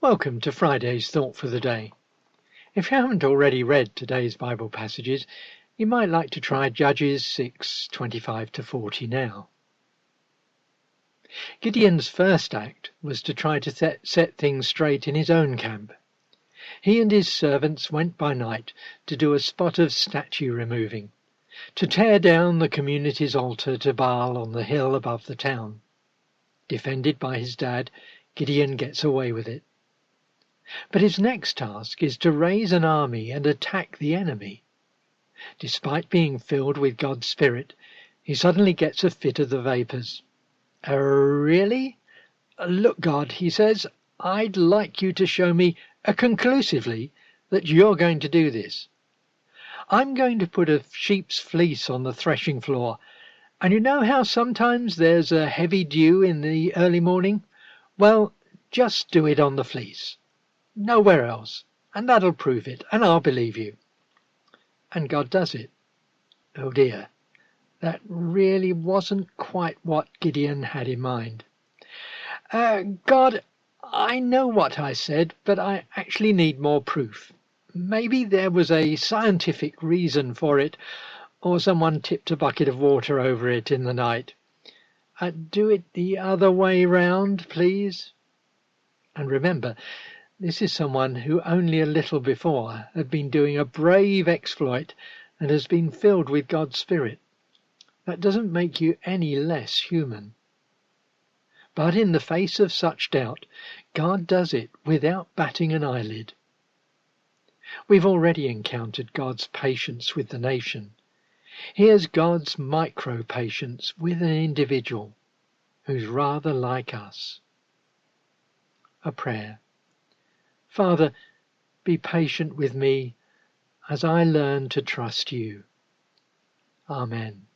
Welcome to Friday's Thought for the Day. If you haven't already read today's Bible passages, you might like to try Judges 6:25-40 now. Gideon's first act was to try to set things straight in his own camp. He and his servants went by night to do a spot of statue removing, to tear down the community's altar to Baal on the hill above the town. Defended by his dad, Gideon gets away with it. But his next task is to raise an army and attack the enemy. Despite being filled with God's Spirit, he suddenly gets a fit of the vapors. Really? Look, God, he says, I'd like you to show me conclusively that you're going to do this. I'm going to put a sheep's fleece on the threshing floor, and you know how sometimes there's a heavy dew in the early morning? Well, just do it on the fleece. Nowhere else, and that'll prove it, and I'll believe you. And God does it. Oh dear, that really wasn't quite what Gideon had in mind. God, I know what I said, but I actually need more proof. Maybe there was a scientific reason for it, or someone tipped a bucket of water over it in the night. Do it the other way round, please. And remember, this is someone who only a little before had been doing a brave exploit and has been filled with God's Spirit. That doesn't make you any less human. But in the face of such doubt, God does it without batting an eyelid. We've already encountered God's patience with the nation. Here's God's micro-patience with an individual who's rather like us. A prayer. Father, be patient with me as I learn to trust you. Amen.